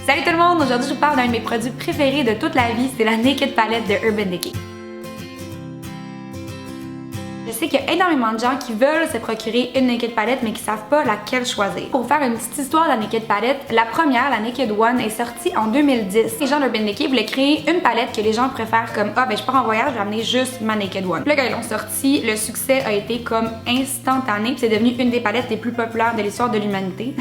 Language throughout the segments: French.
Salut tout le monde! Aujourd'hui, je vous parle d'un de mes produits préférés de toute la vie, c'est la Naked Palette de Urban Decay. Je sais qu'il y a énormément de gens qui veulent se procurer une Naked Palette mais qui savent pas laquelle choisir. Pour vous faire une petite histoire de la Naked Palette, la première, la Naked One, est sortie en 2010. Les gens d'Urban Decay voulaient créer une palette que les gens préfèrent comme « Ah, ben je pars en voyage, je vais amener juste ma Naked One ». Puis là, quand ils l'ont sortie, le succès a été comme instantané. C'est devenu une des palettes les plus populaires de l'histoire de l'humanité.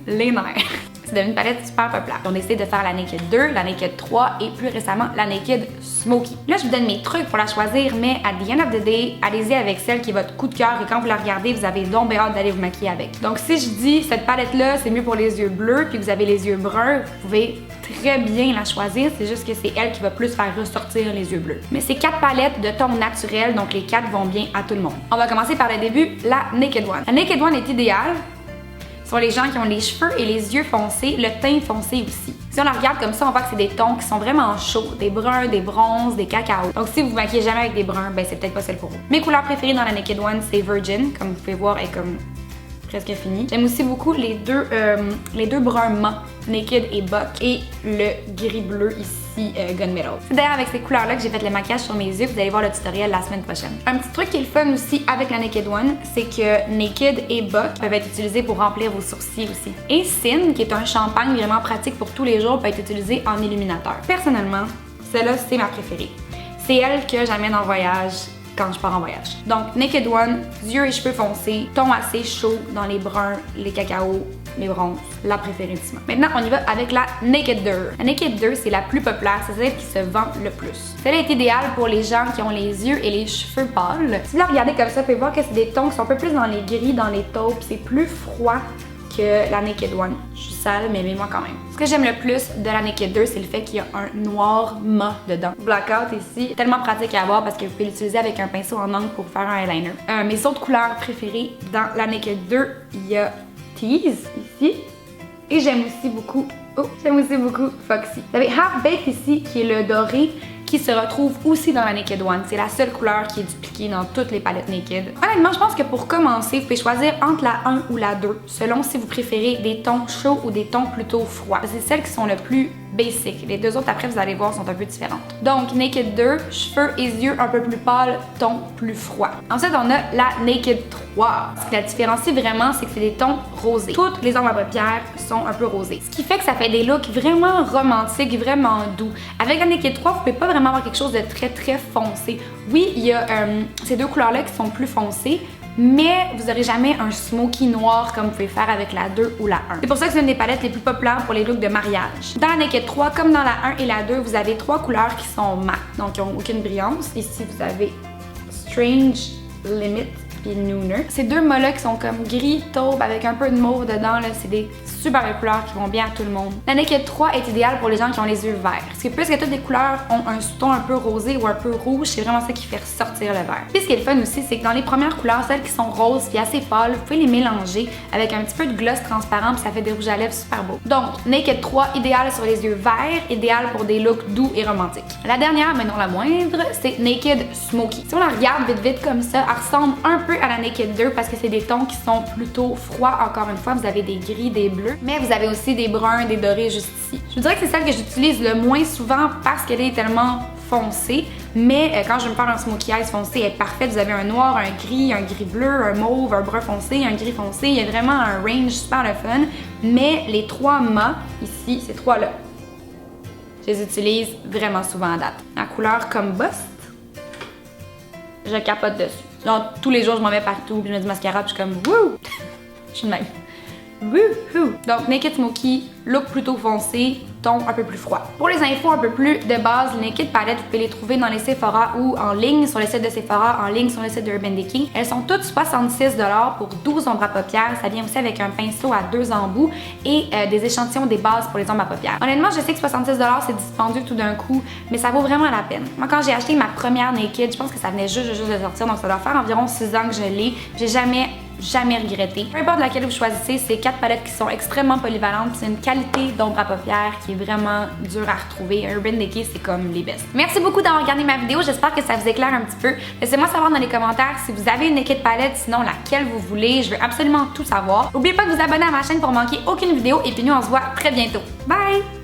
Les nerfs. C'est devenu une palette super populaire. On a décidé de faire la Naked 2, la Naked 3 et plus récemment la Naked Smoky. Là, je vous donne mes trucs pour la choisir, mais at the end of the day, allez-y avec celle qui est votre coup de cœur et quand vous la regardez, vous avez donc hâte d'aller vous maquiller avec. Donc si je dis cette palette-là, c'est mieux pour les yeux bleus puis que vous avez les yeux bruns, vous pouvez très bien la choisir, c'est juste que c'est elle qui va plus faire ressortir les yeux bleus. Mais c'est 4 palettes de tons naturels, donc les 4 vont bien à tout le monde. On va commencer par le début, la Naked One. La Naked One est idéale sur les gens qui ont les cheveux et les yeux foncés, le teint foncé aussi. Si on la regarde comme ça, on voit que c'est des tons qui sont vraiment chauds, des bruns, des bronzes, des cacao. Donc si vous vous maquillez jamais avec des bruns, ben c'est peut-être pas celle pour vous. Mes couleurs préférées dans la Naked One, c'est Virgin, comme vous pouvez voir, elle est comme presque finie. J'aime aussi beaucoup les deux bruns mat, Naked et Buck, et le gris bleu ici, Gunmetal. C'est d'ailleurs avec ces couleurs-là que j'ai fait le maquillage sur mes yeux. Vous allez voir le tutoriel la semaine prochaine. Un petit truc qui est le fun aussi avec la Naked One, c'est que Naked et Buck peuvent être utilisés pour remplir vos sourcils aussi. Et Sin, qui est un champagne vraiment pratique pour tous les jours, peut être utilisé en illuminateur. Personnellement, celle-là, c'est ma préférée. C'est elle que j'amène en voyage quand je pars en voyage. Donc, Naked One, yeux et cheveux foncés, ton assez chaud dans les bruns, les cacaos, les bronzes, la préférée du moment. Maintenant, on y va avec la Naked 2. La Naked 2, c'est la plus populaire, c'est celle qui se vend le plus. Celle-là est idéale pour les gens qui ont les yeux et les cheveux pâles. Si vous la regardez comme ça, vous pouvez voir que c'est des tons qui sont un peu plus dans les gris, dans les taupes, c'est plus froid que la Naked One. Je suis sale, mais aimez-moi quand même. Ce que j'aime le plus de la Naked 2, c'est le fait qu'il y a un noir mat dedans. Blackout ici, tellement pratique à avoir parce que vous pouvez l'utiliser avec un pinceau en angle pour faire un eyeliner. Mes autres couleurs préférées dans la Naked 2, il y a Tease ici. Et j'aime aussi beaucoup Foxy. Vous avez Half Baked ici, qui est le doré, qui se retrouve aussi dans la Naked One. C'est la seule couleur qui est dupliquée dans toutes les palettes Naked. Honnêtement, je pense que pour commencer, vous pouvez choisir entre la 1 ou la 2, selon si vous préférez des tons chauds ou des tons plutôt froids. C'est celles qui sont le plus basic. Les deux autres, après, vous allez voir, sont un peu différentes. Donc, Naked 2, cheveux et yeux un peu plus pâles, ton plus froid. Ensuite, on a la Naked 3. Ce qui la différencie vraiment, c'est que c'est des tons rosés. Toutes les ombres à paupières sont un peu rosées. Ce qui fait que ça fait des looks vraiment romantiques, vraiment doux. Avec la Naked 3, vous pouvez pas vraiment avoir quelque chose de très foncé. Oui, il y a ces deux couleurs-là qui sont plus foncées, mais vous n'aurez jamais un smoky noir comme vous pouvez faire avec la 2 ou la 1. C'est pour ça que c'est une des palettes les plus populaires pour les looks de mariage. Dans la Naked 3, comme dans la 1 et la 2, vous avez 3 couleurs qui sont mat, donc qui n'ont aucune brillance. Ici, vous avez Strange Limit et Nooner. Ces deux mâts-là qui sont comme gris taupe avec un peu de mauve dedans, c'est des super belles couleurs qui vont bien à tout le monde. La Naked 3 est idéale pour les gens qui ont les yeux verts. Parce que puisque toutes les couleurs ont un sous-ton un peu rosé ou un peu rouge, c'est vraiment ça qui fait ressortir le vert. Puis ce qui est le fun aussi, c'est que dans les premières couleurs, celles qui sont roses et assez pâles, vous pouvez les mélanger avec un petit peu de gloss transparent puis ça fait des rouges à lèvres super beaux. Donc, Naked 3, idéal sur les yeux verts, idéal pour des looks doux et romantiques. La dernière, mais non la moindre, c'est Naked Smoky. Si on la regarde vite comme ça, elle ressemble un peu à la Naked 2 parce que c'est des tons qui sont plutôt froids. Encore une fois, vous avez des gris, des bleus, mais vous avez aussi des bruns, des dorés juste ici. Je vous dirais que c'est celle que j'utilise le moins souvent parce qu'elle est tellement foncée, mais quand je veux me faire un smokey eyes foncé, elle est parfaite. Vous avez un noir, un gris bleu, un mauve, un brun foncé, un gris foncé. Il y a vraiment un range super le fun, mais les 3 mâts ici, ces 3-là, je les utilise vraiment souvent à date. La couleur comme Bust, je capote dessus. Donc, tous les jours, je m'en mets partout, puis je mets du mascara, puis je suis comme wouh! Je suis de même. Wouhou! Donc, Naked Smoky, look plutôt foncé, ton un peu plus froid. Pour les infos un peu plus de base, les Naked Palette, vous pouvez les trouver dans les Sephora ou en ligne sur le site de Sephora, en ligne sur le site de Urban Decay. Elles sont toutes 66$ pour 12 ombres à paupières. Ça vient aussi avec un pinceau à 2 embouts et des échantillons des bases pour les ombres à paupières. Honnêtement, je sais que 66$ c'est dispendieux tout d'un coup, mais ça vaut vraiment la peine. Moi, quand j'ai acheté ma première Naked, je pense que ça venait juste de sortir, donc ça doit faire environ 6 ans que je l'ai. J'ai jamais jamais regretter. Peu importe laquelle vous choisissez, c'est 4 palettes qui sont extrêmement polyvalentes. C'est une qualité d'ombre à paupières qui est vraiment dure à retrouver. Urban Decay, c'est comme les best. Merci beaucoup d'avoir regardé ma vidéo. J'espère que ça vous éclaire un petit peu. Laissez-moi savoir dans les commentaires si vous avez une naked palette, sinon laquelle vous voulez. Je veux absolument tout savoir. N'oubliez pas de vous abonner à ma chaîne pour manquer aucune vidéo et puis nous on se voit très bientôt. Bye!